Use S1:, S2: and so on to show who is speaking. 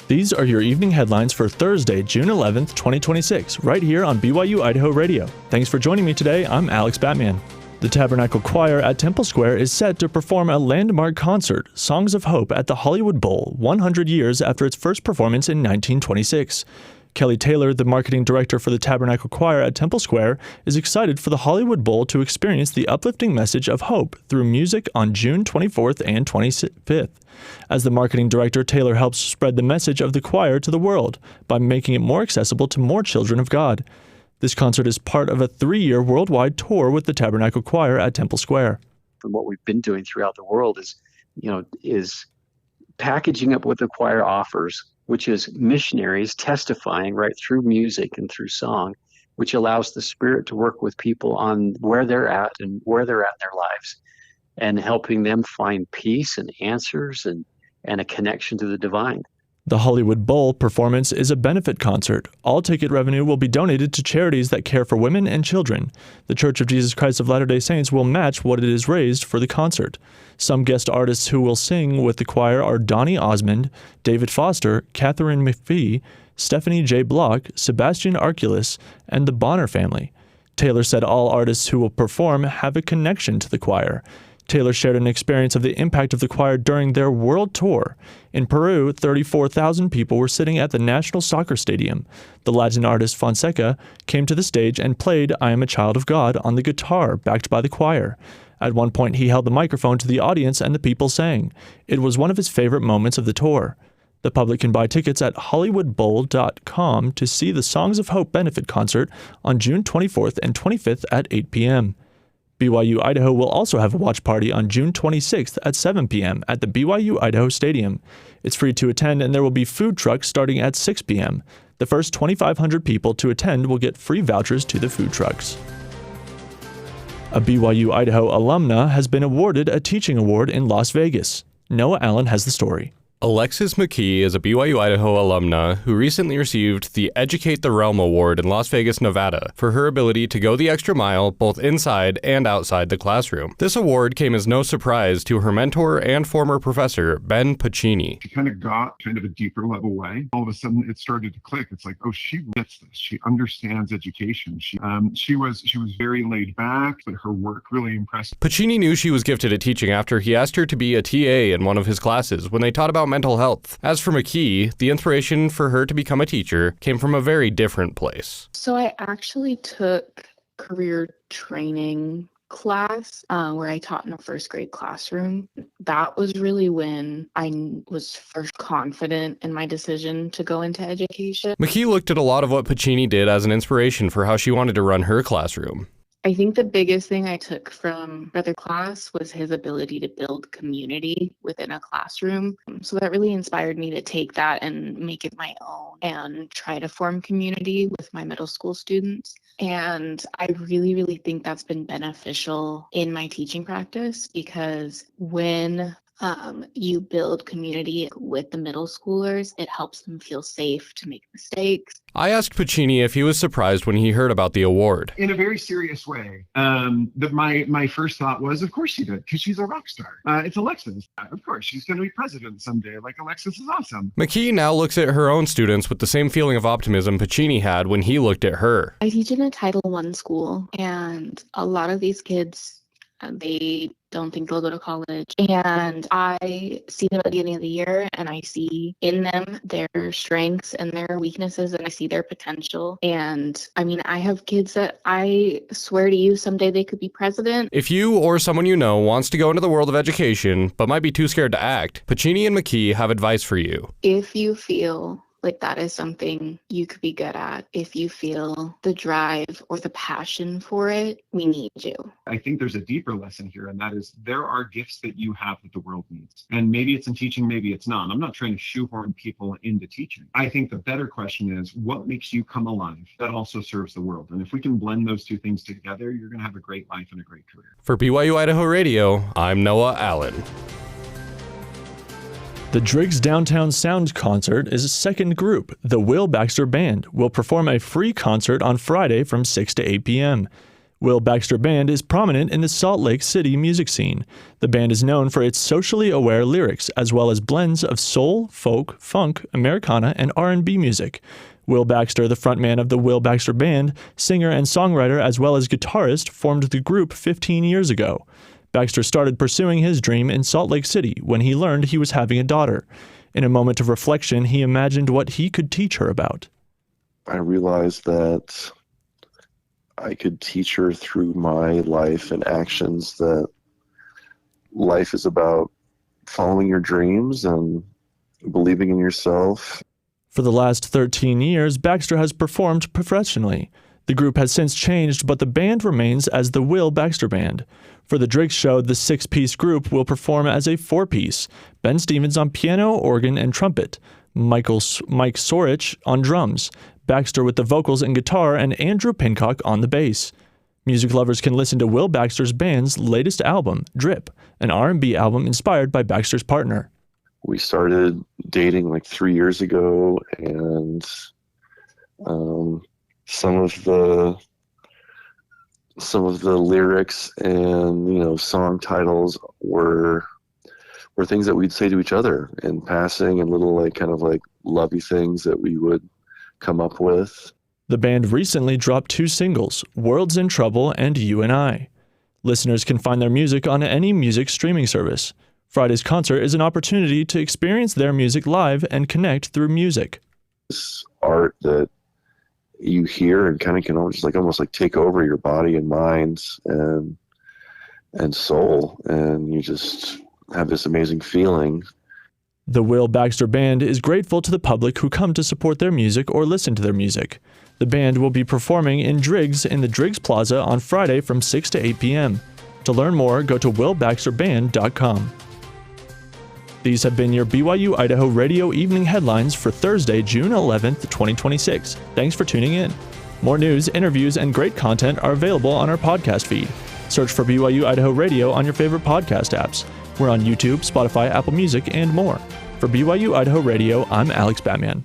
S1: These are your evening headlines for Thursday, June 11th, 2026, right here on BYU-Idaho Radio. Thanks for joining me today. I'm Alex Batman. The Tabernacle Choir at Temple Square is set to perform a landmark concert, Songs of Hope, at the Hollywood Bowl, 100 years after its first performance in 1926. Kelly Taylor, the marketing director for the Tabernacle Choir at Temple Square, is excited for the Hollywood Bowl to experience the uplifting message of hope through music on June 24th and 25th. As the marketing director, Taylor helps spread the message of the choir to the world by making it more accessible to more children of God. This concert is part of a 3-year worldwide tour with the Tabernacle Choir at Temple Square.
S2: And what we've been doing throughout the world is packaging up what the choir offers, which is missionaries testifying right through music and through song, which allows the Spirit to work with people on where they're at and where they're at in their lives, and helping them find peace and answers and a connection to the divine.
S1: The Hollywood Bowl performance is a benefit concert. All ticket revenue will be donated to charities that care for women and children. The Church of Jesus Christ of Latter-day Saints will match what it is raised for the concert. Some guest artists who will sing with the choir are Donny Osmond, David Foster, Catherine McPhee, Stephanie J. Block, Sebastian Arculus, and the Bonner family. Taylor said all artists who will perform have a connection to the choir. Taylor shared an experience of the impact of the choir during their world tour. In Peru, 34,000 people were sitting at the National Soccer Stadium. The Latin artist Fonseca came to the stage and played I Am a Child of God on the guitar, backed by the choir. At one point, he held the microphone to the audience and the people sang. It was one of his favorite moments of the tour. The public can buy tickets at hollywoodbowl.com to see the Songs of Hope benefit concert on June 24th and 25th at 8 p.m. BYU-Idaho will also have a watch party on June 26th at 7 p.m. at the BYU-Idaho Stadium. It's free to attend, and there will be food trucks starting at 6 p.m. The first 2,500 people to attend will get free vouchers to the food trucks. A BYU-Idaho alumna has been awarded a teaching award in Las Vegas. Noah Allen has the story.
S3: Alexis McKee is a BYU-Idaho alumna who recently received the Educate the Realm Award in Las Vegas, Nevada, for her ability to go the extra mile both inside and outside the classroom. This award came as no surprise to her mentor and former professor, Ben Pacini.
S4: She kind of got a deeper level way. All of a sudden, it started to click. It's like, oh, she gets this. She understands education. She was very laid back, but her work really impressed.
S3: Pacini knew she was gifted at teaching after he asked her to be a TA in one of his classes when they taught about mental health. As for McKee, the inspiration for her to become a teacher came from a very different place.
S5: So I actually took career training class where I taught in a first grade classroom. That was really when I was first confident in my decision to go into education.
S3: McKee looked at a lot of what Pacini did as an inspiration for how she wanted to run her classroom.
S5: I think the biggest thing I took from Brother Class was his ability to build community within a classroom. So that really inspired me to take that and make it my own and try to form community with my middle school students. And I really, really think that's been beneficial in my teaching practice, because when you build community with the middle schoolers, it helps them feel safe to make mistakes.
S3: I asked Pacini if he was surprised when he heard about the award.
S4: In a very serious way. My first thought was, of course she did, because she's a rock star. It's Alexis. Of course, she's going to be president someday. Like, Alexis is awesome.
S3: McKee now looks at her own students with the same feeling of optimism Pacini had when he looked at her.
S5: I teach in a Title I school, and a lot of these kids, they don't think they'll go to college. And I see them at the beginning of the year, and I see in them their strengths and their weaknesses, and I see their potential. And I mean, I have kids that I swear to you, someday they could be president.
S3: If you or someone you know wants to go into the world of education, but might be too scared to act, Pacini and McKee have advice for you.
S5: If you feel like that is something you could be good at, if you feel the drive or the passion for it, we need you.
S4: I think there's a deeper lesson here, and that is there are gifts that you have that the world needs. And maybe it's in teaching, maybe it's not. I'm not trying to shoehorn people into teaching. I think the better question is, what makes you come alive that also serves the world? And if we can blend those two things together, you're going to have a great life and a great career.
S3: For BYU-Idaho Radio, I'm Noah Allen.
S1: The Driggs Downtown Sounds Concert is a second group. The Will Baxter Band will perform a free concert on Friday from 6 to 8 p.m. Will Baxter Band is prominent in the Salt Lake City music scene. The band is known for its socially aware lyrics, as well as blends of soul, folk, funk, Americana, and R&B music. Will Baxter, the frontman of the Will Baxter Band, singer and songwriter as well as guitarist, formed the group 15 years ago. Baxter started pursuing his dream in Salt Lake City when he learned he was having a daughter. In a moment of reflection, he imagined what he could teach her about.
S6: I realized that I could teach her through my life and actions that life is about following your dreams and believing in yourself.
S1: For the last 13 years, Baxter has performed professionally. The group has since changed, but the band remains as the Will Baxter Band. For the Driggs show, the 6-piece group will perform as a 4-piece. Ben Stevens on piano, organ, and trumpet. Mike Sorich on drums. Baxter with the vocals and guitar, and Andrew Pincock on the bass. Music lovers can listen to Will Baxter's band's latest album, Drip, an R&B album inspired by Baxter's partner.
S6: We started dating like 3 years ago, and some of the lyrics and song titles were things that we'd say to each other in passing, and little kind of lovey things that we would come up with.
S1: The band recently dropped 2 singles, World's in Trouble and You and I. Listeners can find their music on any music streaming service. Friday's concert is an opportunity to experience their music live and connect through music.
S6: This art that you hear and kind of can almost take over your body and mind and soul, and you just have this amazing feeling.
S1: The Will Baxter Band is grateful to the public who come to support their music or listen to their music. The band will be performing in Driggs in the Driggs Plaza on Friday from 6 to 8 p.m. To learn more, go to willbaxterband.com. These have been your BYU-Idaho Radio Evening Headlines for Thursday, June 11th, 2026. Thanks for tuning in. More news, interviews, and great content are available on our podcast feed. Search for BYU-Idaho Radio on your favorite podcast apps. We're on YouTube, Spotify, Apple Music, and more. For BYU-Idaho Radio, I'm Alex Batman.